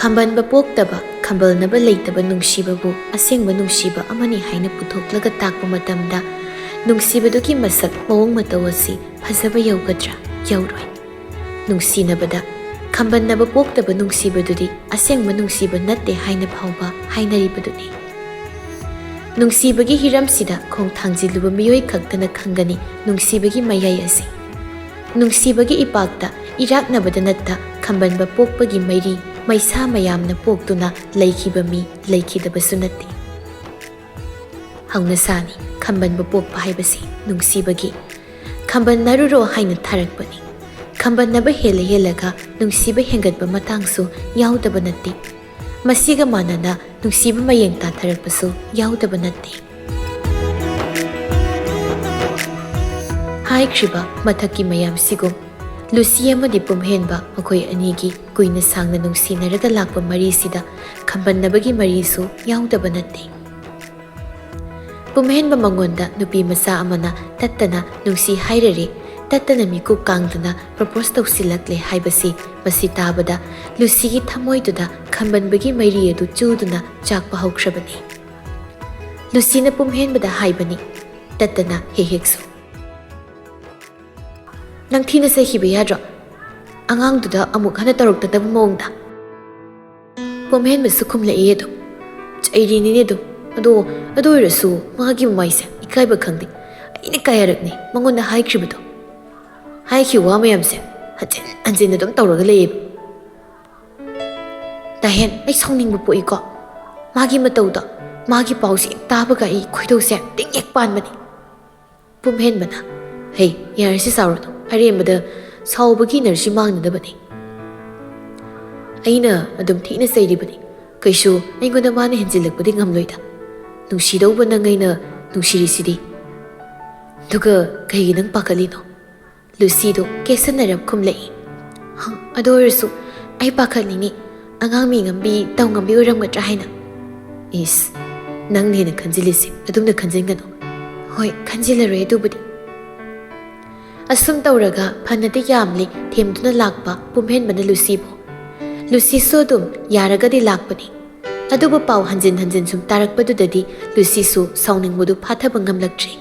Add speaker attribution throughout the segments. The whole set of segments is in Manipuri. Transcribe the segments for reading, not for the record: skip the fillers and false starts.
Speaker 1: ꯈꯝꯕꯟꯕ ꯄꯣꯛꯇꯕ ꯈꯝꯕꯜꯅꯕ ꯂꯩꯇꯕ ꯅꯨꯡꯁꯤꯕꯕꯨ ꯑꯁꯦꯡꯕ ꯅꯨꯡꯁꯤꯕ ꯑꯃꯅꯤ ꯍꯥꯏꯅ ꯄꯨꯊꯣꯛꯂꯒ ꯇꯥꯛꯄ ꯃꯇꯝꯗ ꯅꯨꯡꯁꯤꯕꯗꯨꯒꯤ ꯃꯁꯛ ꯃꯑꯣꯡ ꯃꯇꯧ ꯑꯁꯤ ꯐꯖꯕ ꯌꯧꯒꯗ꯭ꯔꯥ? ꯌꯧꯔꯣꯏ꯫ ꯅꯨꯡꯁꯤꯅꯕꯗ ꯈꯝꯕꯟꯅꯕ ꯄꯣꯛꯇꯕ ꯅꯨꯡꯁꯤꯕꯗꯨꯗꯤ ꯑꯁꯦꯡꯕ ꯅꯨꯡꯁꯤꯕ ꯅꯠꯇꯦ ꯍꯥꯏꯅ ꯐꯥꯎꯕ ꯍꯥꯏꯅꯔꯤꯕꯗꯨꯅꯤ꯫ ꯅꯨꯡꯁꯤꯕꯒꯤ ꯍꯤꯔꯝꯁꯤꯗ ꯈꯣꯡ ꯊꯥꯡꯖꯤꯜꯂꯨꯕ ꯃꯤꯑꯣꯏ ꯈꯛꯇꯅ ꯈꯪꯒꯅꯤ ꯅꯨꯡꯁꯤꯕꯒꯤ ꯃꯌꯥꯏ ꯑꯁꯤ꯫ ꯅꯨꯡꯁꯤꯕꯒꯤ ꯏꯄꯥꯛꯇ ꯏꯔꯥꯛꯅꯕꯗ ꯅꯠꯇ ꯈꯝꯕꯟꯕ ꯄꯣꯛꯄꯒꯤ ꯃꯩꯔꯤ ꯃꯩꯁꯥ ꯃꯌꯥꯝꯅ ꯄꯣꯛꯇꯨꯅ ꯂꯩꯈꯤꯕ ꯃꯤ ꯂꯩꯈꯤꯗꯕꯁꯨ ꯅꯠꯇꯦ꯫ ꯍꯧꯅꯁꯥꯅꯤ ꯈꯝꯕꯟꯕ ꯄꯣꯛꯄ ꯍꯥꯏꯕꯁꯤ ꯅꯨꯡꯁꯤꯕꯒꯤ ꯈꯝꯕꯟꯅꯔꯨꯔꯣ ꯍꯥꯏꯅ ꯊꯥꯔꯛꯄꯅꯤ꯫ ꯈꯝꯕꯟꯅꯕ ꯍꯦꯜꯂꯒ ꯅꯨꯡꯁꯤꯕ ꯍꯦꯟꯒꯠꯄ ꯃꯇꯥꯡꯁꯨ ꯌꯥꯎꯗꯕ ꯅꯠꯇꯦ꯫ ꯃꯁꯤꯒ ꯃꯥꯟꯅꯅ ꯅꯨꯡꯁꯤꯕ ꯃꯌꯦꯡ ꯇꯥꯊꯔꯛꯄꯁꯨ ꯌꯥꯎꯗꯕ ꯅꯠꯇꯦ꯫ ꯍꯥꯏꯈ꯭ꯔꯤꯕ ꯃꯊꯛꯀꯤ ꯃꯌꯥꯝꯁꯤꯒꯨꯝ ꯂꯨꯁꯤ ꯑꯃꯗꯤ ꯄꯨꯝꯍꯦꯟꯕ ꯃꯈꯣꯏ ꯑꯅꯤꯒꯤ ꯀꯨꯏꯅ ꯁꯥꯡꯅ ꯅꯨꯡꯁꯤꯅꯔꯒ ꯂꯥꯛꯄ ꯃꯔꯤꯁꯤꯗ ꯈꯝꯕꯟꯅꯕꯒꯤ ꯃꯔꯤꯁꯨ ꯌꯥꯎꯗꯕ ꯅꯠꯇꯦ꯫ ꯄꯨꯝꯍꯦꯟꯕ ꯃꯉꯣꯟꯗ ꯅꯨꯄꯤ ꯃꯆꯥ ꯑꯃꯅ ꯇꯠꯇꯅ ꯅꯨꯡꯁꯤ ꯍꯥꯏꯔꯔꯦ, ꯇꯠꯇꯅ ꯃꯤꯀꯨꯞ ꯀꯥꯡꯗꯨꯅ ꯄ꯭ꯔꯄꯣꯁ ꯇꯧꯁꯤꯜꯂꯛꯂꯦ ꯍꯥꯏꯕꯁꯤ ꯃꯁꯤ ꯇꯥꯕꯗ ꯂꯨꯁꯤꯒꯤ ꯊꯃꯣꯏꯗꯨꯗ ꯈꯝꯕꯟꯕꯒꯤ ꯃꯩꯔꯤ ꯑꯗꯨ ꯆꯨꯗꯨꯅ ꯆꯥꯛꯄ ꯍꯧꯈ꯭ꯔꯕꯅꯤ꯫ ꯂꯨꯁꯤꯅ ꯄꯨꯝꯍꯦꯟꯕꯗ ꯍꯥꯏꯕꯅꯤ ꯇꯠꯇꯅ ꯍꯦꯛꯁꯨ, "ꯅꯪ ꯊꯤꯅ ꯆꯩꯈꯤꯕ ꯌꯥꯗ꯭ꯔꯣ? ꯑꯉꯥꯡꯗꯨꯗ ꯑꯃꯨꯛ ꯍꯟꯅ ꯇꯧꯔꯛꯇꯗꯕ ꯃꯑꯣꯡꯗ." ꯄꯨꯝꯍꯦꯟꯕꯁꯨ ꯈꯨꯝꯂꯛꯏ ꯑꯗꯨꯝ, "ꯆꯩꯔꯤꯅꯤꯅꯦ ꯑꯗꯨꯝ, ꯑꯗꯨ ꯑꯣꯏꯔꯁꯨ ꯃꯥꯒꯤ ꯃꯃꯥꯏꯁꯦ ꯏꯀꯥꯏꯕ ꯈꯪꯗꯦ꯫ ꯑꯩꯅ ꯀꯌꯥꯔꯛꯅꯤ ꯃꯉꯣꯟꯗ ꯍꯥꯏꯈ꯭ꯔꯤꯕꯗꯣ꯫ ꯍꯥꯏꯈꯤꯕ ꯋꯥ ꯃꯌꯥꯝꯁꯦ ꯍꯟꯖꯤꯟ ꯍꯟꯖꯤꯟ ꯑꯗꯨꯝ ꯇꯧꯔꯒ ꯂꯩꯌꯦꯕ꯫ ꯗꯥꯍꯦꯟ, ꯑꯩ ꯁꯥꯎꯅꯤꯡꯕ ꯄꯣꯛꯏꯀꯣ꯫ ꯃꯥꯒꯤ ꯃꯇꯧꯗꯣ, ꯃꯥꯒꯤ ꯄꯥꯎꯁꯦ ꯇꯥꯕꯒ ꯑꯩ ꯈꯣꯏꯗꯧꯁꯦ ꯇꯤꯡ ꯍꯦꯛ ꯄꯥꯟꯕꯅꯤ." ꯄꯨꯝꯍꯦꯟꯕꯅ, "ꯍꯩ ꯌꯥꯔꯁꯤ ꯁꯥꯎꯔꯅꯨ, ꯑꯔꯦꯝꯕꯗ ꯁꯥꯎꯕꯒꯤ ꯏꯅꯔꯖꯤ ꯃꯥꯡꯅꯗꯕꯅꯤ꯫ ꯑꯩꯅ ꯑꯗꯨꯝ ꯊꯤꯅ ꯆꯩꯔꯤꯕꯅꯤ, ꯀꯩꯁꯨ ꯑꯩꯉꯣꯟꯗ ꯃꯥꯅ ꯍꯦꯟꯖꯤꯜꯂꯛꯄꯗꯤ ꯉꯝꯂꯣꯏꯗ꯫ ꯅꯨꯡꯁꯤꯗꯧꯕ ꯅꯪ ꯑꯩꯅ ꯅꯨꯡꯁꯤꯔꯤꯁꯤꯗꯤ, ꯑꯗꯨꯒ ꯀꯩꯒꯤ ꯅꯪ ꯄꯥꯈꯠꯂꯤꯅꯣ?" ꯂꯨꯁꯤꯗꯣ ꯀꯦꯁꯟꯅꯔꯞ ꯈꯨꯝꯂꯛꯏ, "ꯑꯗꯨ ꯑꯣꯏꯔꯁꯨ ꯑꯩ ꯄꯥꯈꯠꯂꯤꯅꯤ, ꯑꯉꯥꯡ ꯃꯤꯉꯝꯕꯤ ꯇꯧꯉꯝꯕꯤ ꯑꯣꯏꯔꯝꯒꯗ꯭ꯔꯥ ꯍꯥꯏꯅ." "ꯏꯁ, ꯅꯪꯅ ꯍꯦꯟꯅ ꯈꯟꯖꯤꯜꯂꯤꯁꯦ ꯑꯗꯨꯝꯅ ꯈꯟꯖꯤꯟꯒꯅꯨ." "ꯍꯣꯏ ꯈꯟꯖꯤꯜꯂꯔꯣꯏ ꯑꯗꯨꯕꯨꯗꯤ." ꯑꯁꯨꯝ ꯇꯧꯔꯒ ꯐꯅꯗꯤ ꯌꯥꯝꯂꯤ ꯊꯦꯝꯗꯨꯅ ꯂꯥꯛꯄ ꯄꯨꯝꯍꯦꯟꯕꯅ ꯂꯨꯁꯤꯕꯨ꯫ ꯂꯨꯁꯤꯁꯨ ꯑꯗꯨꯝ ꯌꯥꯔꯒꯗꯤ ꯂꯥꯛꯄꯅꯤ꯫ ꯑꯗꯨꯕꯨ ꯄꯥꯎ ꯍꯟꯖꯤꯟ ꯍꯟꯖꯤꯟ ꯁꯨꯝ ꯇꯥꯔꯛꯄꯗꯨꯗꯗꯤ ꯂꯨꯁꯤꯁꯨ ꯁꯥꯎꯅꯤꯡꯕꯗꯨ ꯐꯥꯊꯕ ꯉꯝꯂꯛꯇ꯭ꯔꯤ꯫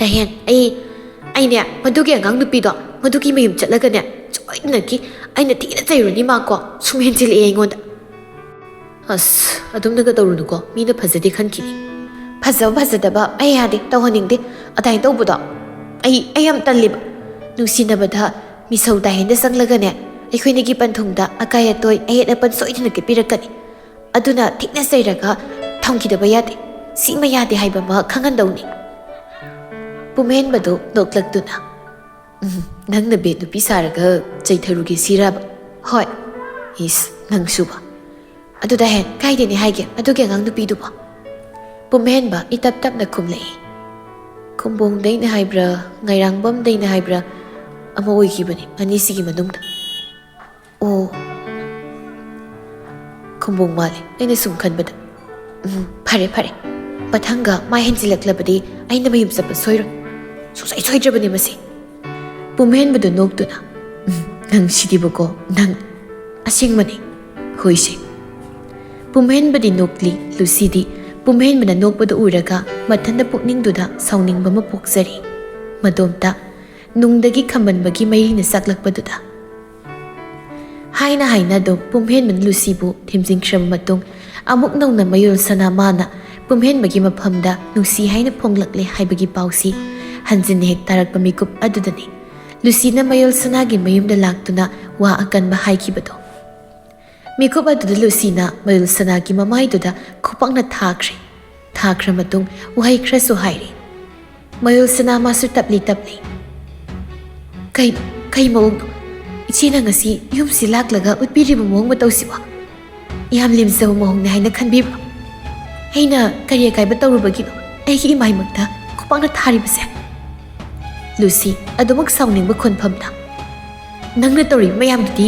Speaker 1: "ꯗꯥꯍꯦꯟ, ꯑꯩꯅꯦ ꯃꯗꯨꯒꯤ ꯑꯉꯥꯡ ꯅꯨꯄꯤꯗꯣ ꯃꯗꯨꯒꯤ ꯃꯌꯨꯝ ꯆꯠꯂꯒꯅꯦ ꯁꯣꯏꯗꯅꯀꯤ ꯑꯩꯅ ꯊꯤꯅ ꯆꯩꯔꯨꯅꯤ ꯃꯥꯀꯣ ꯁꯨꯝ ꯍꯦꯟꯖꯤꯜꯂꯛꯑꯦ ꯑꯩꯉꯣꯟꯗ." "ꯑꯁ ꯑꯗꯨꯝꯅꯒ ꯇꯧꯔꯨꯅꯨꯀꯣ, ꯃꯤꯅ ꯐꯖꯗꯦ ꯈꯟꯈꯤꯅꯤ." "ꯐꯖꯕ ꯐꯖꯗꯕ ꯑꯩ ꯌꯥꯗꯦ, ꯇꯧꯍꯟꯅꯤꯡꯗꯦ ꯑꯗꯥꯏꯅ ꯇꯧꯕꯗꯣ꯫ ꯑꯩ ꯌꯥꯝ ꯇꯜꯂꯤꯕ꯫ ꯅꯨꯡꯁꯤꯅꯕꯗ ꯃꯤꯁꯧ ꯗꯥꯍꯦꯟꯗ ꯆꯪꯂꯒꯅꯦ ꯑꯩꯈꯣꯏꯅꯤꯒꯤ ꯄꯟꯊꯨꯡꯗ ꯑꯀꯥꯏ ꯑꯇꯣꯏ ꯑꯌꯦꯠ ꯑꯄꯟ ꯁꯣꯏꯗꯅ ꯄꯤꯔꯛꯀꯅꯤ꯫ ꯑꯗꯨꯅ ꯊꯤꯅ ꯆꯩꯔꯒ ꯊꯝꯈꯤꯗꯕ ꯌꯥꯗꯦ, ꯁꯤꯃ ꯌꯥꯗꯦ ꯍꯥꯏꯕ ꯑꯃ ꯈꯪꯍꯟꯗꯧꯅꯤ." ꯄꯨꯝꯍꯦꯟꯕꯗꯨ ꯅꯣꯛꯂꯛꯇꯨꯅ, "ꯅꯪꯅ ꯕꯦꯠ ꯅꯨꯄꯤ ꯁꯥꯔꯒ ꯆꯩꯊꯔꯨꯒꯦ ꯁꯤꯔꯕ?" "ꯍꯣꯏ." "ꯏꯁ ꯅꯪꯁꯨꯕ, ꯑꯗꯨ ꯗꯥꯍꯦꯟ ꯀꯥꯏꯗꯅꯤ ꯍꯥꯏꯒꯦ ꯑꯗꯨꯒꯤ ꯑꯉꯥꯡ ꯅꯨꯄꯤꯗꯨꯕꯣ?" ꯄꯨꯝꯍꯦꯟꯕ ꯏꯇꯞ ꯇꯞꯅ ꯈꯨꯝꯂꯛꯏ, "ꯈꯨꯝꯕꯣꯡꯗꯩꯅ ꯍꯥꯏꯕ꯭ꯔꯥ ꯉꯥꯏꯔꯥꯡꯕꯝꯗꯩꯅ ꯍꯥꯏꯕ꯭ꯔꯥ ꯑꯃ ꯑꯣꯏꯈꯤꯕꯅꯤ ꯑꯅꯤꯁꯤꯒꯤ ꯃꯅꯨꯡꯗ." "ꯑꯣ, ꯈꯨꯝꯕꯣꯡ ꯃꯥꯜꯂꯦ ꯑꯩꯅ ꯁꯨꯝ ꯈꯟꯕꯗ." "ꯐꯔꯦ ꯐꯔꯦ, ꯃꯊꯪꯒ ꯃꯥ ꯍꯦꯟꯖꯤꯜꯂꯛꯂꯕꯗꯤ ꯑꯩꯅ ꯃꯌꯨꯝ ꯆꯠꯄ ꯁꯣꯏꯔꯣꯏ, ꯁꯨꯡꯁꯣꯏ ꯁꯣꯏꯗ꯭ꯔꯕꯅꯤ ꯃꯁꯤ." ꯄꯨꯝꯍꯦꯟꯕꯗꯨ ꯅꯣꯛꯇꯨꯅ, "ꯅꯪ ꯁꯤꯗꯤꯕꯀꯣ, ꯅꯪ ꯑꯁꯦꯡꯕꯅꯤ." "ꯍꯣꯏꯁꯦ." ꯄꯨꯝꯍꯦꯟꯕꯗꯤ ꯅꯣꯛꯂꯤ, ꯂꯨꯁꯤꯗꯤ ꯄꯨꯝꯍꯦꯟꯕꯅ ꯅꯣꯛꯄꯗꯨ ꯎꯔꯒ ꯃꯊꯟꯇ ꯄꯨꯛꯅꯤꯡꯗꯨꯗ ꯁꯥꯎꯅꯤꯡꯕ ꯑꯃ ꯄꯣꯛꯆꯔꯤ, ꯃꯇꯣꯝꯇ ꯅꯨꯡꯗꯒꯤ ꯈꯝꯕꯟꯕꯒꯤ ꯃꯩꯔꯤꯅ ꯆꯥꯛꯂꯛꯄꯗꯨꯗ꯫ ꯍꯥꯏꯅ ꯑꯗꯨꯝ ꯄꯨꯝꯍꯦꯟꯕꯅ ꯂꯨꯁꯤꯕꯨ ꯊꯦꯝꯖꯤꯟꯈ꯭ꯔꯕ ꯃꯇꯨꯡ ꯑꯃꯨꯛ ꯅꯧꯅ ꯃꯌꯣꯜ ꯁꯅꯥ ꯃꯥꯅ ꯄꯨꯝꯍꯦꯟꯕꯒꯤ ꯃꯐꯝꯗ ꯅꯨꯡꯁꯤ ꯍꯥꯏꯅ ꯐꯣꯡꯂꯛꯂꯦ ꯍꯥꯏꯕꯒꯤ ꯄꯥꯎꯁꯤ ꯍꯟꯖꯤꯟꯅ ꯍꯦꯛ ꯇꯥꯔꯛꯄ ꯃꯤꯀꯨꯞ ꯑꯗꯨꯗꯅꯤ ꯂꯨꯁꯤꯅ ꯃꯌꯣꯜ ꯁꯅꯥꯒꯤ ꯃꯌꯨꯝꯗ ꯂꯥꯛꯇꯨꯅ ꯋꯥ ꯑꯀꯟꯕ ꯍꯥꯏꯈꯤꯕꯗꯣ꯫ ꯃꯤꯀꯨꯞ ꯑꯗꯨꯗ ꯂꯨꯁꯤꯅ ꯃꯌꯣꯜ ꯁꯅꯥꯒꯤ ꯃꯃꯥꯏꯗꯨꯗ ꯈꯨꯄꯥꯛꯅ ꯊꯥꯈ꯭ꯔꯦ꯫ ꯊꯥꯈ꯭ꯔ ꯃꯇꯨꯡ ꯋꯥꯍꯩ ꯈꯔꯁꯨ ꯍꯥꯏꯔꯤ꯫ ꯃꯌꯣꯜ ꯁꯅꯥ ꯃꯥꯁꯨ ꯇꯞꯂꯤ, "ꯀꯩ ꯃꯑꯣꯡꯅꯣ? ꯏꯆꯦꯅ ꯉꯁꯤ ꯌꯨꯝꯁꯤ ꯂꯥꯛꯂꯒ ꯎꯠꯄꯤꯔꯤꯕ ꯃꯑꯣꯡ ꯃꯇꯧꯁꯤꯕꯣ ꯌꯥꯝ ꯂꯦꯝꯖꯕ ꯃꯑꯣꯡꯅꯤ ꯍꯥꯏꯅ ꯈꯟꯕꯤꯕ꯭ꯔꯣ? ꯑꯩꯅ ꯀꯔꯤ ꯑꯀꯥꯏꯕ ꯇꯧꯔꯨꯕꯒꯤꯅꯣ ꯑꯩꯒꯤ ꯏꯃꯥꯏꯃꯛꯇ ꯈꯨꯄꯥꯛꯅ ꯊꯥꯔꯤꯕꯁꯦ?" ꯂꯨꯁꯤ ꯑꯗꯨꯃꯛ ꯁꯥꯎꯅꯤꯡꯕ ꯈꯣꯟꯐꯝꯗ, "ꯅꯪꯅ ꯇꯧꯔꯤꯕ ꯃꯌꯥꯝꯗꯨꯗꯤ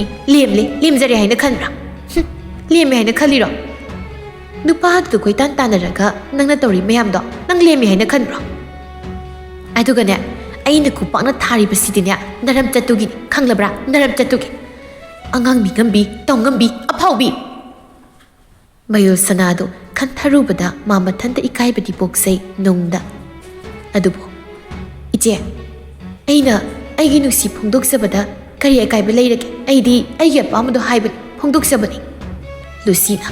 Speaker 1: ꯂꯦꯝꯖꯔꯦ ꯍꯥꯏꯅ ꯈꯟꯕ꯭ꯔꯥ? ꯂꯦꯝꯃꯦ ꯍꯥꯏꯅ ꯈꯜꯂꯤꯔꯣ? ꯅꯨꯄꯥ ꯑꯗꯨꯗ ꯀꯣꯏꯇꯥꯟ ꯇꯥꯟꯅꯔꯒ ꯅꯪꯅ ꯇꯧꯔꯤꯕ ꯃꯌꯥꯝꯗꯣ ꯅꯪ ꯂꯦꯝꯃꯦ ꯍꯥꯏꯅ ꯈꯟꯕ꯭ꯔꯣ? ꯑꯗꯨꯒꯅꯦ ꯑꯩꯅ ꯈꯨꯄꯥꯛꯅ ꯊꯥꯔꯤꯕꯁꯤꯗꯤꯅꯦ ꯅꯔꯝ ꯆꯠꯇꯨꯒꯤꯅꯤ, ꯈꯪꯂꯕ꯭ꯔꯥ? ꯅꯔꯝ ꯆꯠꯇꯨꯒꯤ." ꯑꯉꯥꯡ ꯃꯤꯉꯝꯕꯤ ꯇꯧꯉꯝꯕꯤ ꯑꯐꯥꯎꯕꯤ ꯃꯌꯨꯜ ꯁꯅꯥꯗꯨ ꯈꯟꯊꯔꯨꯕꯗ ꯃꯥ ꯃꯊꯟꯇ ꯏꯀꯥꯏꯕꯗꯤ ꯄꯣꯛꯆꯩ ꯅꯨꯡꯗ ꯑꯗꯨꯕꯨ ꯏꯆꯦ ꯑꯩꯅ ꯑꯩꯒꯤ ꯅꯨꯡꯁꯤ ꯐꯣꯡꯗꯣꯛꯆꯕꯗ ꯀꯔꯤ ꯑꯀꯥꯏꯕ ꯂꯩꯔꯒꯦ ꯑꯩꯗꯤ ꯑꯩꯒꯤ ꯑꯄꯥꯝꯕꯗꯣ ꯍꯥꯏꯕꯅꯤ ꯐꯣꯡꯗꯣꯛꯆꯕꯅꯤ ꯂꯨꯁꯤꯅ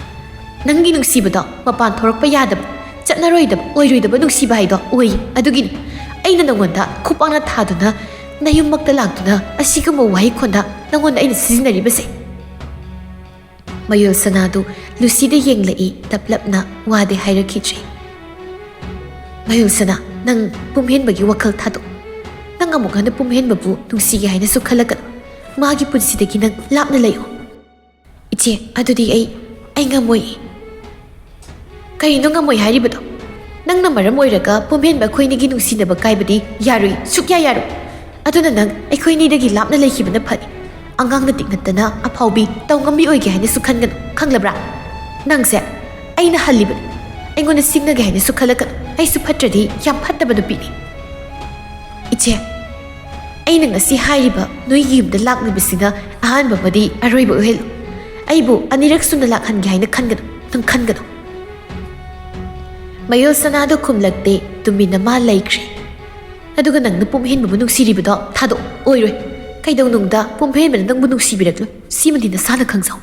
Speaker 1: ꯅꯪꯒꯤ ꯅꯨꯡꯁꯤꯕꯗꯣ ꯃꯄꯥꯟ ꯊꯣꯔꯛꯄ ꯌꯥꯗꯕ ꯆꯠꯅꯔꯣꯏꯗꯕ ꯑꯣꯏꯔꯣꯏꯗꯕ ꯅꯨꯡꯁꯤꯕ ꯍꯥꯏꯗꯣ ꯑꯣꯏ ꯑꯗꯨꯒꯤꯅꯤ ꯑꯩꯅ ꯅꯪꯉꯣꯟꯗ ꯈꯨꯄꯥꯛꯅ ꯊꯥꯗꯨꯅ ꯅꯌꯨꯝꯃꯛꯇ ꯂꯥꯛꯇꯨꯅ ꯑꯁꯤꯒꯨꯝꯕ ꯋꯥꯍꯩꯈꯣꯟꯗ ꯅꯪꯉꯣꯟꯗ ꯑꯩꯅ ꯁꯤꯖꯤꯟꯅꯔꯤꯕꯁꯦ ꯃꯌꯨꯜ ꯁꯅꯥꯗꯨ ꯂꯨꯁꯤꯗ ꯌꯦꯡꯂꯛꯏ ꯇꯞꯂꯞꯅ ꯋꯥꯗꯤ ꯍꯥꯏꯔꯛꯈꯤꯗ꯭ꯔꯦ ꯃꯌꯨꯜ ꯁꯅꯥ ꯅꯪ ꯄꯨꯝꯍꯦꯟꯕꯒꯤ ꯋꯥꯈꯜ ꯊꯥꯗꯣꯛ ꯅꯪ ꯑꯃꯨꯛ ꯍꯟꯅ ꯄꯨꯝꯍꯦꯟꯕꯕꯨ ꯅꯨꯡꯁꯤꯒꯦ ꯍꯥꯏꯅꯁꯨ ꯈꯜꯂꯛꯀꯅꯨ ꯃꯥꯒꯤ ꯄꯨꯟꯁꯤꯗꯒꯤ ꯅꯪ ꯂꯥꯞꯅ ꯂꯩꯌꯣ ꯏꯆꯦ ꯑꯗꯨꯗꯤ ꯑꯩ ꯉꯝꯃꯣꯏ ꯀꯔꯤꯅꯣ ꯉꯝꯃꯣꯏ ꯍꯥꯏꯔꯤꯕꯗꯣ ꯅꯪꯅ ꯃꯔꯝ ꯑꯣꯏꯔꯒ ꯄꯨꯝꯍꯦꯟꯕ ꯑꯩꯈꯣꯏꯅꯤꯒꯤ ꯅꯨꯡꯁꯤꯅꯕ ꯀꯥꯏꯕꯗꯤ ꯌꯥꯔꯣꯏ ꯁꯨꯛꯌꯥ ꯌꯥꯔꯣꯏ ꯑꯗꯨꯅ ꯅꯪ ꯑꯩꯈꯣꯏꯅꯤꯗꯒꯤ ꯂꯥꯞꯅ ꯂꯩꯈꯤꯕꯅ ꯐꯅꯤ ꯑꯉꯥꯡꯅ ꯇꯤꯛꯅꯠꯇꯅ ꯑꯐꯥꯎꯕꯤ ꯇꯧꯉꯝꯕꯤ ꯑꯣꯏꯒꯦ ꯍꯥꯏꯅꯁꯨ ꯈꯟꯒꯅꯨ ꯈꯪꯂꯕ꯭ꯔꯥ ꯅꯪꯁꯦ ꯑꯩꯅ ꯍꯜꯂꯤꯕꯅꯤ ꯑꯩꯉꯣꯟꯗ ꯁꯤꯡꯅꯒꯦ ꯍꯥꯏꯅꯁꯨ ꯈꯜꯂꯛꯀꯅꯨ ꯑꯩꯁꯨ ꯐꯠꯇ꯭ꯔꯗꯤ ꯌꯥꯝ ꯐꯠꯇꯕ ꯅꯨꯄꯤꯅꯤ ꯏꯆꯦ ꯑꯩꯅ ꯉꯁꯤ ꯍꯥꯏꯔꯤꯕ ꯅꯣꯏꯒꯤ ꯌꯨꯝꯗ ꯂꯥꯛꯂꯤꯕꯁꯤꯅ ꯑꯍꯥꯟꯕ ꯑꯃꯗꯤ ꯑꯔꯣꯏꯕ ꯑꯣꯏꯍꯜꯂꯨ ꯑꯩꯕꯨ ꯑꯅꯤꯔꯛ ꯁꯨꯅ ꯂꯥꯛꯍꯟꯒꯦ ꯍꯥꯏꯅ ꯈꯟꯒꯅꯨ ꯅꯪ ꯈꯟꯒꯅꯨ ꯃꯌꯨꯜ ꯁꯅꯥꯗꯨ ꯈꯨꯝꯂꯛꯇꯦ ꯇꯨꯃꯤꯟꯅ ꯃꯥ ꯂꯩꯈ꯭ꯔꯦ ꯑꯗꯨꯒ ꯅꯪꯅ ꯄꯨꯝꯍꯦꯟꯕꯕꯨ ꯅꯨꯡꯁꯤꯔꯤꯕꯗꯣ ꯊꯥꯗꯣꯛ ꯑꯣꯏꯔꯣꯏ ꯀꯩꯗꯧꯅꯨꯡꯗ ꯄꯨꯝꯍꯦꯟꯕꯅ ꯅꯪꯕꯨ ꯅꯨꯡꯁꯤꯕꯤꯔꯛꯂꯣꯏ ꯁꯤꯃꯗꯤ ꯅꯁꯥꯅ ꯈꯪꯖꯧ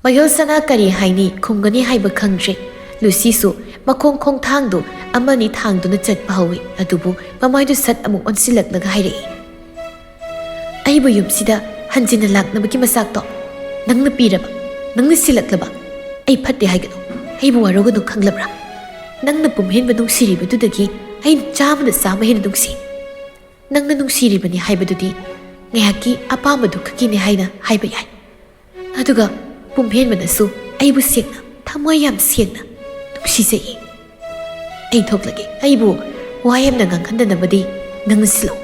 Speaker 1: ꯃꯌꯨꯜ ꯁꯅꯥ ꯀꯔꯤ ꯍꯥꯏꯅꯤ ꯈꯨꯝꯒꯅꯤ ꯍꯥꯏꯕ ꯈꯪꯗ꯭ꯔꯦ ꯂꯨꯁꯤꯁꯨ ꯃꯈꯣꯡ ꯈꯣꯡꯊꯥꯡꯗꯨ ꯑꯃꯅꯤ ꯊꯥꯡꯗꯨꯅ ꯆꯠꯄ ꯍꯧꯏ ꯑꯗꯨꯕꯨ ꯃꯃꯥꯏꯗꯨ ꯁꯠ ꯑꯃꯨꯛ ꯑꯣꯟꯁꯤꯜꯂꯛꯂꯒ ꯍꯥꯏꯔꯛꯏ ꯑꯩꯕꯨ ꯌꯨꯝꯁꯤꯗ ꯍꯟꯖꯤꯟꯅ ꯂꯥꯛꯅꯕꯒꯤ ꯃꯆꯥꯛꯇꯣ ꯅꯪꯅ ꯄꯤꯔꯕ ꯅꯪꯅ ꯁꯤꯜꯂꯛꯂꯕ ꯑꯩ ꯐꯠꯇꯦ ꯍꯥꯏꯒꯅꯨ ꯑꯩꯕꯨ ꯋꯥꯔꯧꯒꯅꯨ ꯈꯪꯂꯕ꯭ꯔꯥ ꯅꯪꯅ ꯄꯨꯝꯍꯦꯟꯕ ꯅꯨꯡꯁꯤꯔꯤꯕꯗꯨꯗꯒꯤ ꯑꯩꯅ ꯆꯥꯝꯃ ꯍꯦꯟꯅ ꯅꯨꯡꯁꯤ ꯅꯪꯅ ꯅꯨꯡꯁꯤꯔꯤꯕꯅꯤ ꯍꯥꯏꯕꯗꯨꯗꯤ ꯉꯥꯏꯍꯥꯛꯀꯤ ꯑꯄꯥꯝꯕꯗꯨ ꯈꯛꯀꯤꯅꯤ ꯍꯥꯏꯅ ꯍꯥꯏꯕ ꯌꯥꯏ ꯑꯗꯨꯒ ꯄꯨꯝꯍꯦꯟꯕꯅꯁꯨ ꯑꯩꯕꯨ ꯁꯦꯡꯅ ꯊꯃꯣꯏ ꯌꯥꯝ ꯁꯦꯡꯅ ꯅꯨꯡꯁꯤꯖꯩ ꯑꯩ ꯊꯣꯛꯂꯒꯦ ꯑꯩꯕꯨ ꯋꯥ ꯌꯥꯝꯅ ꯉꯥꯡꯍꯟꯗꯅꯕꯗꯤ ꯅꯪꯅ ꯁꯤꯜꯂꯨ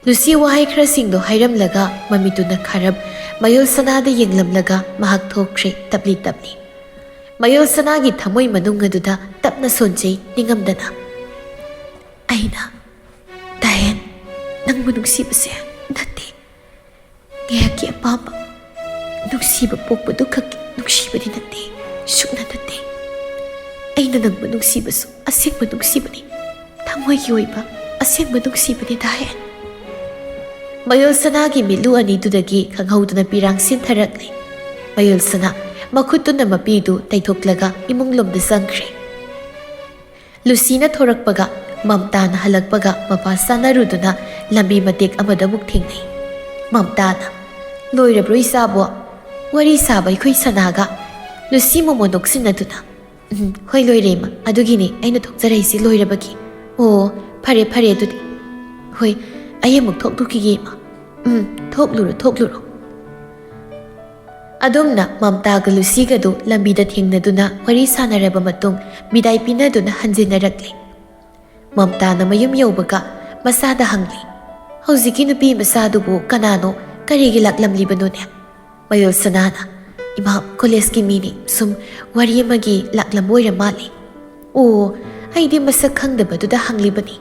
Speaker 1: ꯂꯨꯁꯤ ꯋꯥꯍꯩ ꯈꯔꯁꯤꯡꯗꯣ ꯍꯥꯏꯔꯝꯂꯒ ꯃꯃꯤꯠꯇꯨꯅ ꯈꯥꯔꯞ ꯃꯌꯨꯜ ꯁꯅꯥꯗ ꯌꯦꯡꯂꯝꯂꯒ ꯃꯍꯥꯛ ꯊꯣꯛꯈ꯭ꯔꯦ ꯇꯞꯂꯤ ꯇꯞꯂꯤ ꯃꯌꯨꯜ ꯁꯅꯥꯒꯤ ꯊꯃꯣꯏ ꯃꯅꯨꯡ ꯑꯗꯨꯗ ꯇꯞꯅ ꯁꯣꯟꯖꯩ ꯅꯤꯡꯉꯝꯗꯅ ꯑꯩꯅ ꯗꯥꯌꯦꯟ ꯅꯪꯕꯨ ꯅꯨꯡꯁꯤꯕꯁꯦ ꯅꯠꯇꯦ ꯉꯥꯏꯍꯥꯛꯀꯤ ꯑꯄꯥꯝꯕ ꯅꯨꯡꯁꯤꯕ ꯄꯣꯛꯄꯗꯨ ꯈꯛꯀꯤ ꯅꯨꯡꯁꯤꯕꯗꯤ ꯅꯠꯇꯦ ꯁꯨꯛꯅ ꯅꯠꯇꯦ ꯑꯩꯅ ꯅꯪꯕꯨ ꯅꯨꯡꯁꯤꯕꯁꯨ ꯑꯁꯦꯡꯕ ꯅꯨꯡꯁꯤꯕꯅꯤ ꯊꯃꯣꯏꯒꯤ ꯑꯣꯏꯕ ꯑꯁꯦꯡꯕ ꯅꯨꯡꯁꯤꯕꯅꯤ ꯗꯥꯌꯦꯟ ꯃꯌꯨꯜ ꯁꯅꯥꯒꯤ ꯃꯤꯠꯂꯨ ꯑꯅꯤꯗꯨꯗꯒꯤ ꯈꯪꯍꯧꯗꯅ ꯄꯤꯔꯥꯡ ꯁꯤꯟꯊꯔꯛꯂꯦ ꯃꯌꯨꯜ ꯁꯅꯥ ꯃꯈꯨꯠꯇꯨꯅ ꯃꯄꯤꯗꯨ ꯇꯩꯊꯣꯛꯂꯒ ꯏꯃꯨꯡꯂꯣꯝꯗ ꯆꯪꯈ꯭ꯔꯦ ꯂꯨꯁꯤꯅ ꯊꯣꯔꯛꯄꯒ ꯃꯝꯇꯥꯅ ꯍꯜꯂꯛꯄꯒ ꯃꯄꯥ ꯆꯥꯅꯔꯨꯗꯨꯅ ꯂꯝꯕꯤ ꯃꯇꯦꯛ ꯑꯃꯗ ꯑꯃꯨꯛ ꯊꯦꯡꯅꯩ ꯃꯝꯇꯥꯅ ꯂꯣꯏꯔꯕ꯭ꯔꯣ ꯏꯆꯥꯕꯣ ꯋꯥꯔꯤ ꯁꯥꯕ ꯑꯩꯈꯣꯏ ꯁꯅꯥꯒ ꯂꯨꯁꯤ ꯃꯣꯃꯣ ꯅꯣꯛꯁꯤꯟꯅꯗꯨꯅ ꯍꯣꯏ ꯂꯣꯏꯔꯦ ꯏꯃꯥ ꯑꯗꯨꯒꯤꯅꯦ ꯑꯩꯅ ꯊꯣꯛꯆꯔꯛꯏꯁꯤ ꯂꯣꯏꯔꯕꯒꯤ ꯑꯣ ꯐꯔꯦ ꯐꯔꯦ ꯑꯗꯨꯗꯤ ꯍꯣꯏ ꯑꯩ ꯑꯃꯨꯛ ꯊꯣꯛꯂꯨꯈꯤꯒꯦ ꯏꯃꯥ ꯊꯣꯛꯂꯨꯔꯣ ꯑꯗꯨꯝꯅ ꯃꯝꯇꯥꯒ ꯂꯨꯁꯤꯒꯗꯨ ꯂꯝꯕꯤꯗ ꯊꯦꯡꯅꯗꯨꯅ ꯋꯥꯔꯤ ꯁꯥꯟꯅꯔꯕ ꯃꯇꯨꯡ ꯕꯤꯗꯥꯏ ꯄꯤꯅꯗꯨꯅ ꯍꯟꯖꯤꯟꯅꯔꯛꯂꯦ ꯃꯝꯇꯥꯅ ꯃꯌꯨꯝ ꯌꯧꯕꯒ ꯃꯆꯥꯗ ꯍꯪꯂꯤ ꯍꯧꯖꯤꯛꯀꯤ ꯅꯨꯄꯤ ꯃꯆꯥꯗꯨꯕꯨ ꯀꯅꯥꯅꯣ ꯀꯔꯤꯒꯤ ꯂꯥꯛꯂꯝꯂꯤꯕꯅꯣꯅꯦ ꯃꯌꯨꯜ ꯁꯅꯥꯅ ꯏꯃꯥ ꯀꯣꯂꯦꯖꯀꯤ ꯃꯤꯅꯤ ꯁꯨꯝ ꯋꯥꯔꯤ ꯑꯃꯒꯤ ꯂꯥꯛꯂꯝꯕ ꯑꯣꯏꯔ ꯃꯥꯜꯂꯤ ꯑꯣ ꯑꯩꯗꯤ ꯃꯁꯛ ꯈꯪꯗꯕꯗꯨꯗ ꯍꯪꯂꯤꯕꯅꯤ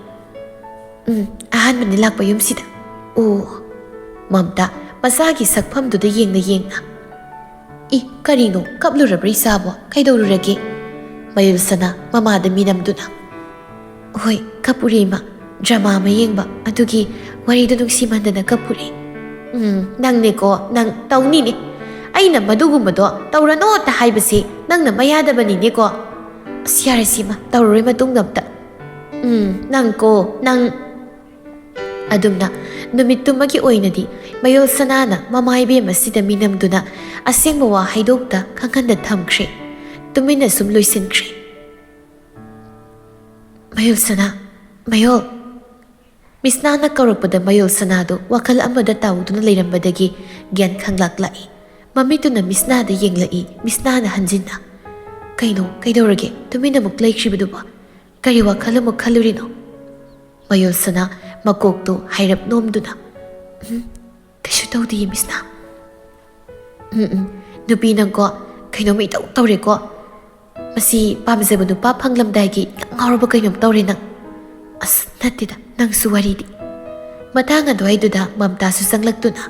Speaker 1: ꯑꯍꯥꯟꯕꯅꯤ ꯂꯥꯛꯄ ꯌꯨꯝꯁꯤꯗ ꯑꯣ ꯃꯝꯇꯥ ꯃꯆꯥꯒꯤ ꯁꯛꯐꯝꯗꯨꯗ ꯌꯦꯡꯅ ꯀꯔꯤꯅꯣ ꯀꯞꯂꯨꯔꯕ꯭ꯔꯥ ꯏꯆꯥꯕꯣ ꯀꯩꯗꯧꯔꯨꯔꯒꯦ ꯃꯌꯨꯜ ꯁꯅꯥ ꯃꯃꯥꯗ ꯃꯤꯅꯝꯗꯨꯅ ꯍꯣꯏ ꯀꯞꯄꯨꯔꯦ ꯏꯃꯥ ꯗ꯭ꯔꯃꯥ ꯑꯃ ꯌꯦꯡꯕ ꯑꯗꯨꯒꯤ ꯋꯥꯔꯤꯗꯨ ꯅꯨꯡꯁꯤꯃꯟꯗꯅ ꯀꯞꯄꯨꯔꯦ ꯅꯪꯅꯦꯀꯣ ꯅꯪ ꯇꯧꯅꯤꯅꯦ ꯑꯩꯅ ꯃꯗꯨꯒꯨꯝꯕꯗꯣ ꯇꯧꯔꯅꯣꯇ ꯍꯥꯏꯕꯁꯤ ꯅꯪꯅ ꯃꯌꯥꯗꯕꯅꯤꯅꯦꯀꯣ ꯑꯁ ꯌꯥꯔꯦ ꯁꯤꯃ ꯇꯧꯔꯔꯣꯏ ꯃꯇꯨꯡꯗ ꯑꯝꯇ ꯅꯪ ꯑꯗꯨꯝꯅ ꯅꯨꯃꯤꯠꯇꯨꯃꯒꯤ ꯑꯣꯏꯅꯗꯤ ꯃꯌꯨꯜ ꯁꯅꯥꯅ ꯃꯃꯥ ꯏꯕꯦꯝ ꯑꯁꯤꯗ ꯃꯤꯅꯝꯗꯨꯅ ꯑꯁꯦꯡꯕ ꯋꯥ ꯍꯥꯏꯗꯣꯛꯇ ꯈꯪꯍꯟꯗ ꯊꯝꯈ꯭ꯔꯦ ꯇꯨꯃꯤꯟꯅ ꯁꯨꯝ ꯂꯣꯏꯁꯤꯟꯈ꯭ꯔꯦ ꯃꯌꯨꯜ ꯁꯅꯥ ꯃꯌꯨꯜ ꯃꯤꯁꯅꯥꯅ ꯀꯧꯔꯛꯄꯗ ꯃꯌꯨꯜ ꯁꯅꯥꯗꯨ ꯋꯥꯈꯜ ꯑꯃꯗ ꯇꯥꯎꯗꯨꯅ ꯂꯩꯔꯝꯕꯗꯒꯤ ꯒ꯭ꯌꯥꯟ ꯈꯪꯂꯛꯂꯛꯏ ꯃꯃꯤꯠꯇꯨꯅ ꯃꯤꯁꯅꯥꯗ ꯌꯦꯡꯂꯛꯏ ꯃꯤꯁꯅꯥꯅ ꯍꯟꯖꯤꯟꯅ ꯀꯩꯗꯧꯔꯒꯦ ꯇꯨꯃꯤꯟꯅ ꯑꯃꯨꯛ ꯂꯩꯈ꯭ꯔꯤꯕꯗꯨꯕꯣ ꯀꯔꯤ ꯋꯥꯈꯜ ꯑꯃꯨꯛ ꯈꯜꯂꯨꯔꯤꯅꯣ ꯃꯌꯨꯜ ꯁꯅꯥ ꯃꯀꯣꯛꯇꯨ ꯍꯥꯏꯔꯞ ꯅꯣꯝꯗꯨꯅ ꯀꯩꯁꯨ ꯇꯧꯗꯤꯌꯦ ꯃꯤꯁꯅꯥ ꯅꯨꯄꯤ ꯅꯪꯀꯣ ꯀꯩꯅꯣꯝ ꯏꯇꯧ ꯇꯧꯔꯦꯀꯣ ꯃꯁꯤ ꯄꯥꯝꯖꯕ ꯅꯨꯄꯥ ꯐꯪꯂꯝꯗꯥꯏꯒꯤ ꯉꯥꯎꯔꯕ ꯀꯩꯅꯣꯝ ꯇꯧꯔꯦ ꯅꯪ ꯑꯁ ꯅꯠꯇꯦꯗ ꯅꯪꯁꯨ ꯋꯥꯔꯤꯗꯤ Matang adwaiduda Mamta su sanglagtuna.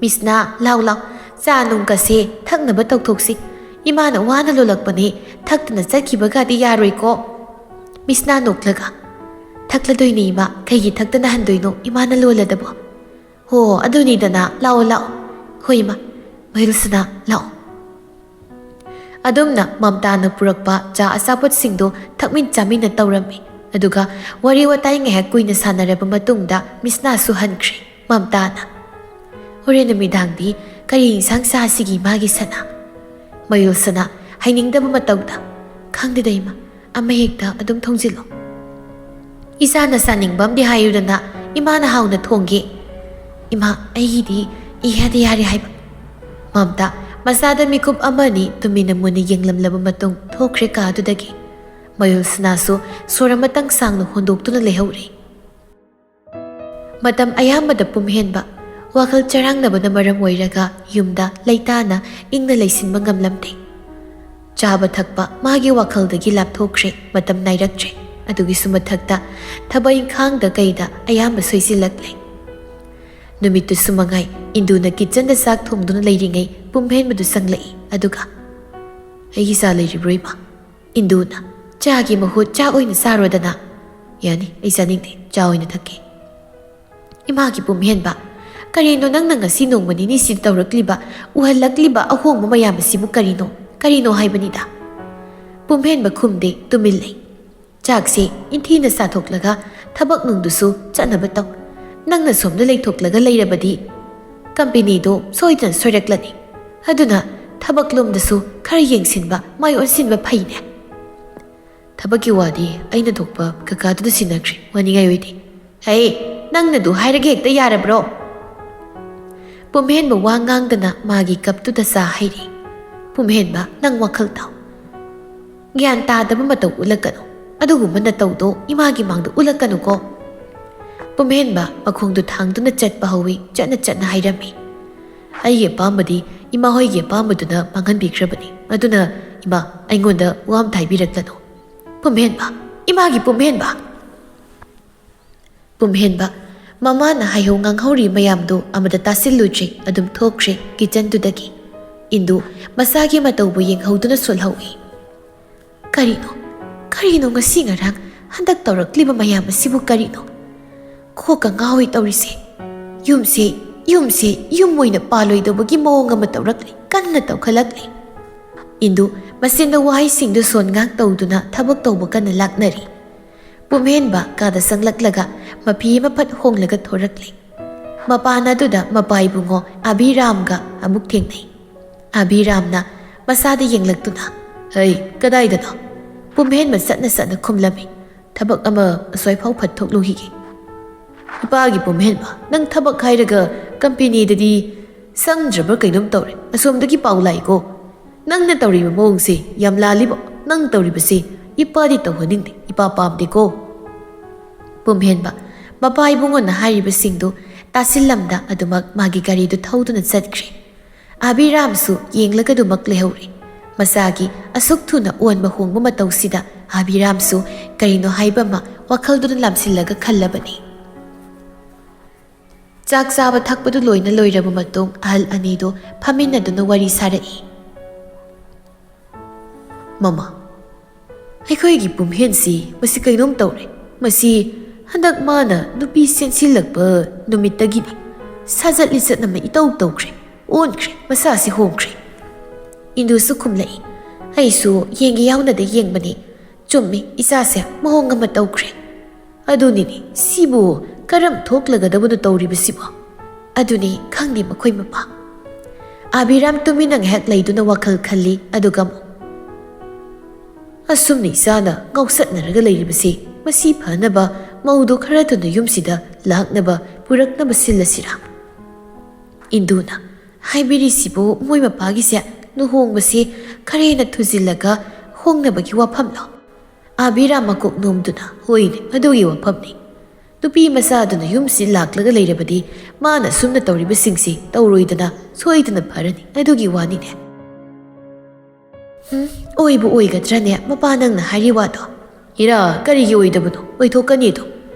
Speaker 1: Misna lau lau cha nung kase thaknaba tawthoksi. Imana wana lolakpani thaktana chatkibagadi yaroi ko. Misna noklaga. Thakladoini ima kaigi thaktana handoino imana loladabo. Ho aduni dana lau lau. Hoima Mahilsana lau. Adumna Mamtana purakpa cha asapot singdo thakmin chamina tawrami. Aduga wari watai ngehak kuina sanaraba matungda Misna su hankri. Mamtana. Hore namidangdi kari insang sa sigi magi sana. Mahilsana hainingdaba matawda. Khangdida ama hekta adum thongjilo. Isana saningbam di hayudana imana hauna thongge. Ima aigidi ihade yari haiba. Mamta masada mikup amani tumina muni yenglamlaba matung thokre kadudagi. Mahilsana su soramatang sangno hondoktuna lehore. Matam ayamada pumhenba wakal charangnabana maram oiraga yumda leitana ingna leisinba ngamlamte. Chaba thakpa magi wakhaldagi lapthokre matam nairaktre. Adugi sumathakta thabay khangda kaida ayamba soisilakle. Numitu sumangai induna kitchen da sak thongduna leiringai pumhen madu sanglai aduga aigi sa leiribro ima induna chagi mahut cha oina sarodana yani ai saningde cha oina thake imagi pumhen ba karino nangna ngasi nongmani ni sin tawrakliba uhalakliba ahongma mayam sibu karino haibanida pumhen ba khumde tumillai chakse inthina sathoklaga thabak nungdusu chanaba taw nangna somda leithoklaga leirabadi company do soidan soiraklani aduna thabak lomdasu khara yengsinba mai onsinba phaine thabaki wadi aina thokpa kakadu da sinakri waningai oidi hey nangna du hairage hekta yarabro pumhen ba wangang dana magi kaptu da sa hairi pumhen ba nang wakhal taw gyan ta da mataw ulakano adugumba na tawdo imagi mangdu ulakano ko pumhen ba makhongdu thangduna chatpa hawi chatna hairami aige pambadi ima hoige pambaduna mangan bikrabani aduna ima aingonda wam thaibirakano pumhen ba imagi pumhen ba mama na hayo nganghori mayamdo amada tasilluji adum thokre kitchen dudagi indu masagi matawbu yenghauduna solhawi karino ngasi ngarang handak tawrakliba mayam asibu karino khoka ngawi tawrise yum moina paloidabagi mawong ama tawrakli kanna tawkhalakli indu masinda wahai singdu son ngang tawduna thabak tawba kana laknari pumhen ba kada sanglaklaga mapi maphat honglaga thorakli mapana duda mapai bungo Abhiramga amuk thengnai Abhiramna masada yenglaktuna hey kadaidana pumhen ma satna khumlami thabak ama asoi phau phat thokluhige ipagi pumhen ba nang thabak khairaga company dadi sangdraba kainum tawre asomdagi paulai ko nangna tawriba mawngse yam lalibo nang tawribase ipadi tawhaningde ipa pamde ko pumhen ba mapai bungona hairiba singdo tasillamda adumak magi gari du thauduna chatkre Abhiram su yenglaga dumak lehore masagi asuk thuna onba hongba matawsida Abhiram su karino haibama wakhalduna lamsillaga khallabani chak chaba thakpadu loina loiraba matung ahal anido phaminaduna wari sarai mama aikhoigi pumhen si masi kainom tawre masi handak mana nupi sensilakba numitagini sajat lisat nama itaw tawkre onkre masa si hongkre indu su khumlai aisu yengi yauna da yengbani chummi isase mahonga ma tawkre aduni ni sibu karam thoklaga dabunu tawriba siba aduni khangni makhoi mapa Abhiram tuminang hek laiduna wakhal khalli adugam asumni sana ngausatnaraga leiribasi masi phanaba maudu khara tuna yumsida laknaba puraknaba sillasira induna haibiri sibu moi mapagi se nuhongbasi kharena thujillaga hongnabagi wafamlo Abhiram makok nomduna hoine adugi wafamni nupi masaduna yumsi laklaga leirabadi mana sumna tawriba singsi tawroidana soidana pharani adugi wanine oibu oigadrane mapa nangna hari wado ira karigi oidabano oithokani do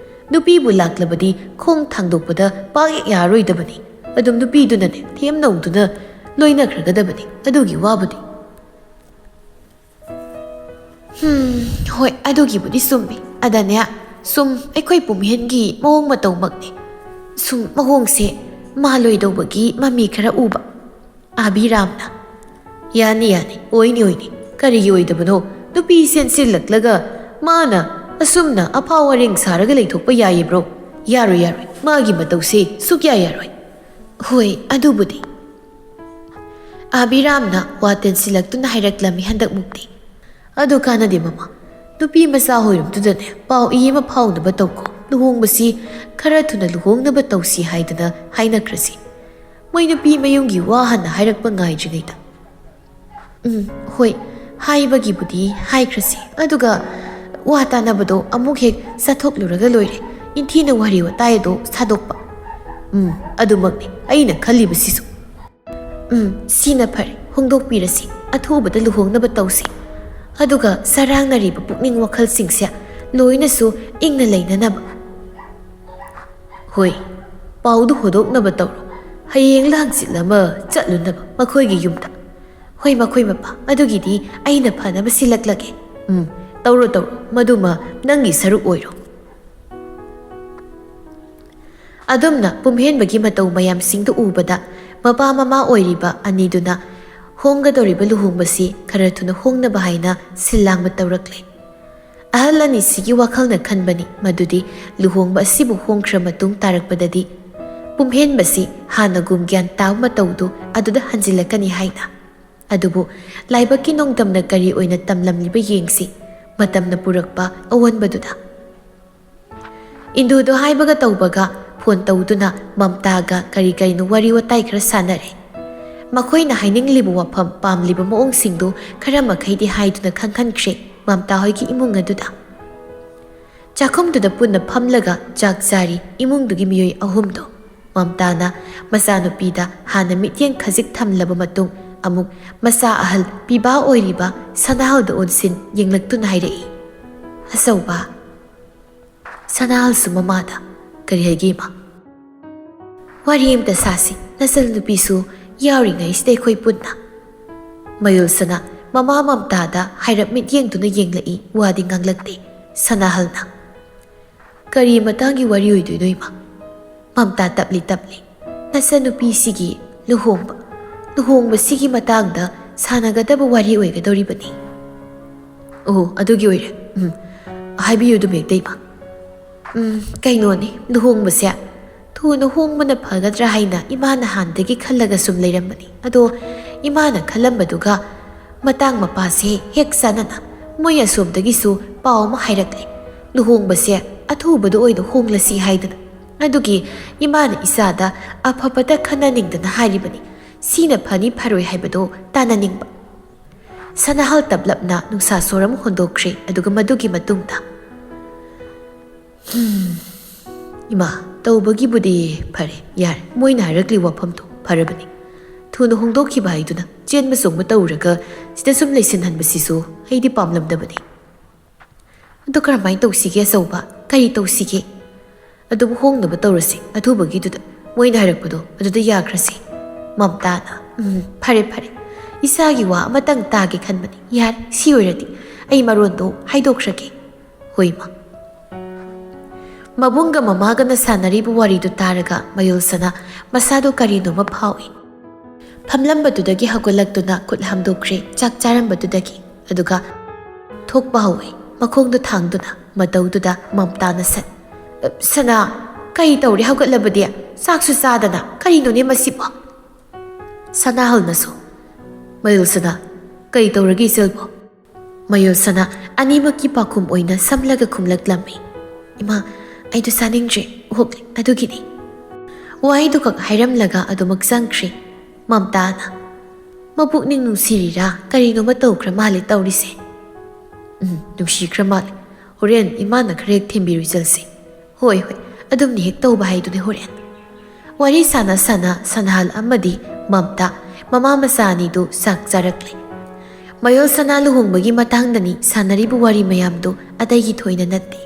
Speaker 1: ꯅꯨꯄꯤꯕꯨ ꯂꯥꯛꯂꯕꯗꯤ ꯈꯣꯡ ꯊꯥꯡꯗꯣꯛꯄꯗ ꯄꯥꯛ ꯌꯥꯔꯣꯏꯗꯕꯅꯤ ꯑꯗꯨꯝ ꯅꯨꯄꯤꯗꯨꯅꯅꯦ ꯊꯦꯝ ꯅꯧꯗꯨꯅ ꯂꯣꯏꯅꯈ꯭ꯔꯒꯗꯕꯅꯤ ꯑꯗꯨꯒꯤ ꯋꯥꯕꯨꯗꯤ ꯍꯣꯏ ꯑꯗꯨꯒꯤꯕꯨꯗꯤ ꯆꯨꯝꯃꯤ ꯑꯗꯅꯦ ꯁꯨꯝ ꯑꯩꯈꯣꯏ ꯄꯨꯝꯍꯦꯟꯒꯤ ꯃꯑꯣꯡ ꯃꯇꯧꯃꯛꯅꯤ ꯁꯨꯝ ꯃꯑꯣꯡꯁꯦ ꯃꯥꯂꯣꯏꯗꯧꯕꯒꯤ ꯃꯃꯤ ꯈꯔ ꯎꯕ ꯑꯕꯤꯔꯥꯝꯅ ꯌꯥꯅꯤ ꯌꯥꯅꯤ ꯑꯣꯏꯅꯤ ꯀꯔꯤꯒꯤ ꯑꯣꯏꯗꯕꯅꯣ ꯅꯨꯄꯤ ꯁꯦꯟꯁꯤꯜꯂꯛꯂꯒ ꯃꯥꯅ ꯑꯁꯨꯝꯅ ꯑꯐꯥꯎ ꯑꯔꯦꯡ ꯁꯥꯔꯒ ꯂꯩꯊꯣꯛꯄ ꯌꯥꯏꯕ꯭ꯔꯣ ꯌꯥꯔꯣꯏ ꯃꯥꯒꯤ ꯃꯇꯧꯁꯦ ꯁꯨꯛꯌꯥ ꯌꯥꯔꯣꯏ ꯍꯣꯏ ꯑꯗꯨꯕꯨꯗꯤ ꯑꯕꯤꯔꯥꯝꯅ ꯋꯥ ꯇꯦꯟꯁꯤꯜꯂꯛꯇꯨꯅ ꯍꯥꯏꯔꯛꯂꯝꯃꯤ ꯍꯟꯗꯛꯃꯨꯛꯇꯤ ꯑꯗꯨ ꯀꯥꯟꯅꯗꯦ ꯃꯃꯥ ꯅꯨꯄꯤ ꯃꯆꯥ ꯍꯣꯏꯔꯨꯝꯗꯨꯗꯅꯦ ꯄꯥꯎ ꯏ ꯑꯃ ꯐꯥꯎꯅꯕ ꯇꯧꯀꯣ ꯂꯨꯍꯣꯡꯕꯁꯤ ꯈꯔ ꯊꯨꯅ ꯂꯨꯍꯣꯡꯅꯕ ꯇꯧꯁꯤ ꯍꯥꯏꯗꯅ ꯍꯥꯏꯅꯈ꯭ꯔꯁꯤ ꯃꯣꯏ ꯅꯨꯄꯤ ꯃꯌꯨꯝꯒꯤ ꯋꯥ ꯍꯟꯅ ꯍꯥꯏꯔꯛꯄ ꯉꯥꯏꯗ꯭ꯔꯤꯉꯩꯗ ꯍꯣꯏ ꯍꯥꯏꯕꯒꯤꯕꯨꯗꯤ ꯍꯥꯏꯈ꯭ꯔꯁꯤ ꯑꯗꯨꯒ ꯋꯥ ꯇꯥꯅꯕꯗꯣ ꯑꯃꯨꯛ ꯍꯦꯛ ꯆꯠꯊꯣꯛꯂꯨꯔꯒ ꯂꯣꯏꯔꯦ ꯏꯟꯊꯤꯅ ꯋꯥꯔꯤ ꯋꯥꯇꯥꯏ ꯑꯗꯣ ꯁꯥꯗꯣꯛꯄ ꯑꯗꯨꯃꯛꯅꯤ ꯑꯩꯅ ꯈꯜꯂꯤꯕꯁꯤꯁꯨ ꯁꯤꯅ ꯐꯔꯦ ꯍꯣꯡꯗꯣꯛꯄꯤꯔꯁꯤ ꯑꯊꯨꯕꯗ ꯂꯨꯍꯣꯡꯅꯕ ꯇꯧꯁꯤ ꯑꯗꯨꯒ ꯁꯔꯥꯡꯅꯔꯤꯕ ꯄꯨꯛꯅꯤꯡ ꯋꯥꯈꯜꯁꯤꯡꯁꯦ ꯂꯣꯏꯅꯁꯨ ꯏꯪꯅ ꯂꯩꯅꯅꯕ ꯍꯣꯏ ꯄꯥꯎꯗꯨ ꯍꯣꯗꯣꯛꯅꯕ ꯇꯧꯔꯣ ꯍꯌꯦꯡꯂ ꯍꯪꯆꯤꯠ ꯑꯃ ꯆꯠꯂꯨꯅꯕ ꯃꯈꯣꯏꯒꯤ ꯌꯨꯝꯗ ꯍꯣꯏ ꯃꯈꯣꯏ ꯃꯄꯥ ꯑꯗꯨꯒꯤꯗꯤ ꯑꯩꯅ ꯐꯅꯕ ꯁꯤꯜꯂꯛꯂꯒꯦ ꯇꯧꯔꯣ ꯃꯗꯨꯃ ꯅꯪꯒꯤ ꯁꯔꯨꯛ ꯑꯣꯏꯔꯣ ꯑꯗꯨꯝꯅ ꯄꯨꯝꯍꯦꯟꯕꯒꯤ ꯃꯇꯧ ꯃꯌꯥꯝꯁꯤꯡꯗꯨ ꯎꯕꯗ ꯃꯄꯥ ꯃꯃꯥ ꯑꯣꯏꯔꯤꯕ ꯑꯅꯤꯗꯨꯅ ꯍꯣꯡꯒꯗꯧꯔꯤꯕ ꯂꯨꯍꯣꯡꯕꯁꯤ ꯈꯔ ꯊꯨꯅ ꯍꯣꯡꯅꯕ ꯍꯥꯏꯅ ꯁꯤꯜꯂꯥꯡꯕ ꯇꯧꯔꯛꯂꯦ ꯑꯍꯜ ꯑꯅꯤꯁꯤꯒꯤ ꯋꯥꯈꯜꯅ ꯈꯟꯕꯅꯤ ꯃꯗꯨꯗꯤ ꯂꯨꯍꯣꯡꯕ ꯑꯁꯤꯕꯨ ꯍꯣꯡꯈ꯭ꯔ ꯃꯇꯨꯡ ꯇꯥꯔꯛꯄꯗꯗꯤ ꯄꯨꯝꯍꯦꯟꯕꯁꯤ ꯍꯥꯟꯅꯒꯨꯝ ꯒ꯭ꯌꯥꯟ តាꯃꯇꯧꯗꯨ ꯑꯗꯨꯗ ꯍꯟꯖꯤꯜꯂꯛꯀꯅꯤ ꯍꯥꯏꯅ ꯑꯗꯨꯕꯨ ꯂꯥꯏꯕꯛꯀꯤ ꯅꯣꯡꯗꯝꯅ ꯀꯔꯤ ꯑꯣꯏꯅ ꯇꯝꯂꯝꯂꯤꯕ ꯌꯦꯡꯁꯤ ꯃꯇꯝꯅ ꯄꯨꯔꯛꯄ ꯑꯑꯣꯟꯕꯗꯨꯗ ꯏꯟꯗꯨꯗꯣ ꯍꯥꯏꯕꯒ ꯇꯧꯕꯒ ꯐꯣꯟ ꯇꯧꯗꯨꯅ ꯃꯝꯇꯥꯒ ꯀꯔꯤꯅꯣ ꯋꯥꯔꯤ ꯋꯥꯇꯥꯏ ꯈꯔ ꯁꯥꯟꯅꯔꯦ ꯃꯈꯣꯏꯅ ꯍꯥꯏꯅꯤꯡꯂꯤꯕ ꯋꯥꯐꯝ ꯄꯥꯝꯂꯤꯕ ꯃꯑꯣꯡꯁꯤꯡꯗꯨ ꯈꯔ ꯃꯈꯩꯗꯤ ꯍꯥꯏꯗꯨꯅ ꯈꯪꯍꯟꯈ꯭ꯔꯦ ꯃꯝꯇꯥ ꯍꯣꯏꯒꯤ ꯏꯃꯨꯡ ꯑꯗꯨꯗ ꯆꯥꯛꯈꯨꯝꯗꯨꯗ ꯄꯨꯟꯅ ꯐꯝꯂꯒ ꯆꯥꯛ ꯆꯥꯔꯤ ꯏꯃꯨꯡꯗꯨꯒꯤ ꯃꯤꯑꯣꯏ ꯑꯍꯨꯝꯗꯣ ꯃꯝꯇꯥꯅ ꯃꯆꯥꯅꯨꯄꯤꯗ ꯍꯥꯟꯅ ꯃꯤꯠꯌꯦꯡ ꯈꯖꯤꯛ ꯊꯝꯂꯕ ꯃꯇꯨꯡ ꯑꯃꯨꯛ ꯃꯆꯥ ꯑꯍꯜ ꯄꯤꯕꯥ ꯑꯣꯏꯔꯤꯕ ꯁꯅꯥꯍꯜꯗ ꯑꯣꯟꯁꯤꯟ ꯌꯦꯡꯂꯛꯇꯨꯅ ꯍꯥꯏꯔꯛꯏ ꯑꯆꯧꯕ ꯁꯅꯥꯍꯜꯁꯨ ꯃꯃꯥꯗ ꯀꯔꯤ ꯍꯥꯏꯒꯦ ꯏꯃꯥ ꯋꯥꯔꯤ ꯑꯃꯇ ꯁꯥꯁꯤ ꯅꯆꯜ ꯅꯨꯄꯤꯁꯨ ꯌꯥꯎꯔꯤꯉꯩꯁꯤꯗ ꯑꯩꯈꯣꯏ ꯄꯨꯟꯅ ꯃꯌꯨꯜꯁꯅ ꯃꯃꯥ ꯃꯝꯇꯥꯗ ꯍꯥꯏꯔꯞ ꯃꯤꯠꯌꯦꯡꯗꯨꯅ ꯌꯦꯡꯂꯛꯏ ꯋꯥꯗꯤ ꯉꯥꯡꯂꯛꯇꯦ ꯁꯅꯥꯍꯜꯅ ꯀꯔꯤ ꯃꯇꯥꯡꯒꯤ ꯋꯥꯔꯤ ꯑꯣꯏꯗꯣꯏꯅꯣ ꯏꯃꯥ ꯃꯝꯇꯥ ꯇꯞꯂꯤ ꯅꯆꯟꯅꯨꯄꯤꯁꯤꯒꯤ ꯂꯨꯍꯣꯡꯕꯁꯤꯒꯤ ꯃꯇꯥꯡꯗ ꯁꯥꯟꯅꯒꯗꯕ ꯋꯥꯔꯤ ꯑꯣꯏꯒꯗꯧꯔꯤꯕꯅꯤ ꯑꯣ ꯑꯗꯨꯒꯤ ꯑꯣꯏꯔꯦ ꯍꯥꯏꯕꯤꯌꯨ ꯑꯗꯨꯝ ꯍꯦꯛꯇ ꯏꯃꯥ ꯀꯩꯅꯣꯅꯤ ꯂꯨꯍꯣꯡꯕꯁꯦ ꯊꯨꯅ ꯍꯣꯡꯕꯅ ꯐꯒꯗ꯭ꯔꯥ ꯍꯥꯏꯅ ꯏꯃꯥꯅ ꯍꯥꯟꯅꯗꯒꯤ ꯈꯜꯂꯒ ꯁꯨꯝ ꯂꯩꯔꯝꯕꯅꯤ ꯑꯗꯣ ꯏꯃꯥꯅ ꯈꯜꯂꯝꯕꯗꯨꯒ ꯃꯇꯥꯡ ꯃꯄꯥꯁꯦ ꯍꯦꯛ ꯆꯥꯟꯅꯅ ꯃꯣꯏ ꯑꯁꯣꯝꯗꯒꯤꯁꯨ ꯄꯥꯎ ꯑꯃ ꯍꯥꯏꯔꯛꯂꯦ ꯂꯨꯍꯣꯡꯕꯁꯦ ꯑꯊꯨꯕꯗ ꯑꯣꯏꯅ ꯍꯣꯡꯂꯁꯤ ꯍꯥꯏꯗꯅ ꯑꯗꯨꯒꯤ ꯏꯃꯥꯅ ꯏꯆꯥꯗ ꯑꯐꯕꯇ ꯈꯟꯅꯅꯤꯡꯗꯅ ꯍꯥꯏꯔꯤꯕꯅꯤ ꯁꯤꯅ ꯐꯅꯤ ꯐꯔꯣꯏ ꯍꯥꯏꯕꯗꯣ ꯇꯥꯟꯅꯅꯤꯡꯕ ꯁꯅꯥꯍꯜ ꯇꯞꯂꯞꯅ ꯅꯨꯡꯁꯥ ꯁꯣꯔ ꯑꯃ ꯍꯣꯟꯗꯣꯛꯈ꯭ꯔꯦ ꯑꯗꯨꯒ ꯃꯗꯨꯒꯤ ꯃꯇꯨꯡꯗ ꯏꯃꯥ ꯇꯧꯕꯒꯤꯕꯨꯗꯤ ꯐꯔꯦ ꯌꯥꯔꯦ ꯃꯣꯏꯅ ꯍꯥꯏꯔꯛꯂꯤ ꯋꯥꯐꯝꯗꯣ ꯐꯔꯕꯅꯤ ꯊꯨꯅ ꯍꯣꯡꯗꯣꯛꯈꯤꯕ ꯍꯥꯏꯗꯨꯅ ꯆꯦꯟꯕ ꯆꯣꯡꯕ ꯇꯧꯔꯒ ꯁꯤꯗ ꯁꯨꯝ ꯂꯩꯁꯤꯟꯍꯟꯕꯁꯤꯁꯨ ꯑꯩꯗꯤ ꯄꯥꯝꯂꯝꯗꯕꯅꯤ ꯑꯗꯨ ꯀꯔꯝꯍꯥꯏꯅ ꯇꯧꯁꯤꯒꯦ ꯑꯆꯧꯕ ꯀꯔꯤ ꯇꯧꯁꯤꯒꯦ ꯑꯗꯨꯕꯨ ꯍꯣꯡꯅꯕ ꯇꯧꯔꯁꯤ ꯑꯊꯨꯕꯒꯤꯗꯨꯗ ꯃꯣꯏꯅ ꯍꯥꯏꯔꯛꯄꯗꯣ ꯑꯗꯨꯗ ꯌꯥꯈ꯭ꯔꯁꯤ ꯃꯝꯇꯥꯅ ꯐꯔꯦ ꯏꯆꯥꯒꯤ ꯋꯥ ꯑꯃꯇꯪ ꯇꯥꯒꯦ ꯈꯟꯕꯅꯤ ꯌꯥꯔꯦ ꯁꯤ ꯑꯣꯏꯔꯗꯤ ꯑꯩ ꯃꯔꯣꯟꯗꯣ ꯍꯥꯏꯗꯣꯛꯈ꯭ꯔꯒꯦ ꯍꯣꯏ ꯃꯥ ꯃꯕꯨꯡꯒ ꯃꯃꯥꯒꯅ ꯁꯥꯟꯅꯔꯤꯕ ꯋꯥꯔꯤꯗꯨ ꯇꯥꯔꯒ ꯃꯌꯨꯜꯁꯅ ꯃꯁꯥꯗꯣ ꯀꯔꯤꯅꯣꯃ ꯐꯥꯎꯏ ꯐꯝꯂꯝꯕꯗꯨꯗꯒꯤ ꯍꯧꯒꯠꯂꯛꯇꯨꯅ ꯈꯨꯠ ꯍꯥꯝꯗꯣꯛꯈ꯭ꯔꯦ ꯆꯥꯛ ಚಾರಂಬꯗꯨꯗꯒꯤ ꯑꯗꯨꯒ ꯊꯣꯛꯄ ꯍꯧꯏ ꯃꯈꯣꯡꯗꯨ ꯊꯥꯡꯗꯨꯅ ꯃꯇꯧꯗꯨꯗ ꯃꯝꯇꯥꯅ ꯁꯅꯥ ꯀꯔꯤ ꯇꯧꯔꯤ ꯍꯧꯒꯠꯂꯕꯗꯤ ꯆꯥꯛꯁꯨ ꯆꯥꯗꯅ ꯀꯔꯤꯅꯣꯅꯦ ꯃꯁꯤꯕꯣ ꯁꯅꯥꯍꯜꯅꯁꯨ ꯃꯌꯨꯜꯁꯅ ꯀꯔꯤ ꯇꯧꯔꯒꯦ ꯏꯆꯜꯕꯣ ꯃꯌꯨꯜꯁꯅ ꯑꯅꯤꯃꯛꯀꯤ ꯄꯥꯈꯨꯝ ꯑꯣꯏꯅ ꯁꯝꯂꯒ ꯈꯨꯝꯂꯛꯂꯝꯃꯤ ꯏꯃꯥ ꯑꯩꯗꯨ ꯆꯥꯅꯤꯡꯗ꯭ꯔꯦ ꯑꯣꯛꯂꯦ ꯑꯗꯨꯒꯤꯅꯤ ꯋꯥꯍꯩꯗꯨꯈꯛ ꯍꯥꯏꯔꯝꯂꯒ ꯑꯗꯨꯃꯛ ꯆꯪꯈ꯭ꯔꯦ ꯃꯝꯇꯥꯅ ꯃꯄꯨꯛꯅꯤꯡ ꯅꯨꯡꯁꯤꯔꯤꯔꯥ ꯀꯔꯤꯅꯣꯃ ꯇꯧꯈ꯭ꯔ ꯃꯥꯜꯂꯦ ꯇꯧꯔꯤꯁꯦ ꯅꯨꯡꯁꯤꯈ꯭ꯔ ꯃꯥꯜꯂꯦ ꯍꯣꯔꯦꯟ ꯏꯃꯥꯅ ꯈꯔ ꯍꯦꯛ ꯊꯦꯝꯕꯤꯔꯨ ꯆꯜꯁꯤ ꯍꯣꯏ ꯑꯗꯨꯝꯅꯤ ꯍꯦꯛ ꯇꯧꯕ ꯍꯥꯏꯗꯨꯅꯤ ꯍꯣꯔꯦꯟ ꯋꯥꯔꯤ ꯁꯥꯟꯅ ꯁꯅꯥꯍꯜ ꯑꯃꯗꯤ ꯃꯝꯇꯥ ꯃꯃꯥ ꯃꯆꯥ ꯑꯅꯤꯗꯨ ꯆꯥꯛ ꯆꯥꯔꯛꯂꯦ ꯃꯌꯨꯜꯁꯅꯥ ꯂꯨꯍꯣꯡꯕꯒꯤ ꯃꯇꯥꯡꯗꯅꯤ ꯁꯥꯟꯅꯔꯤꯕ ꯋꯥꯔꯤ ꯃꯌꯥꯝꯗꯨ ꯑꯇꯩꯒꯤ ꯊꯣꯏꯅ ꯅꯠꯇꯦ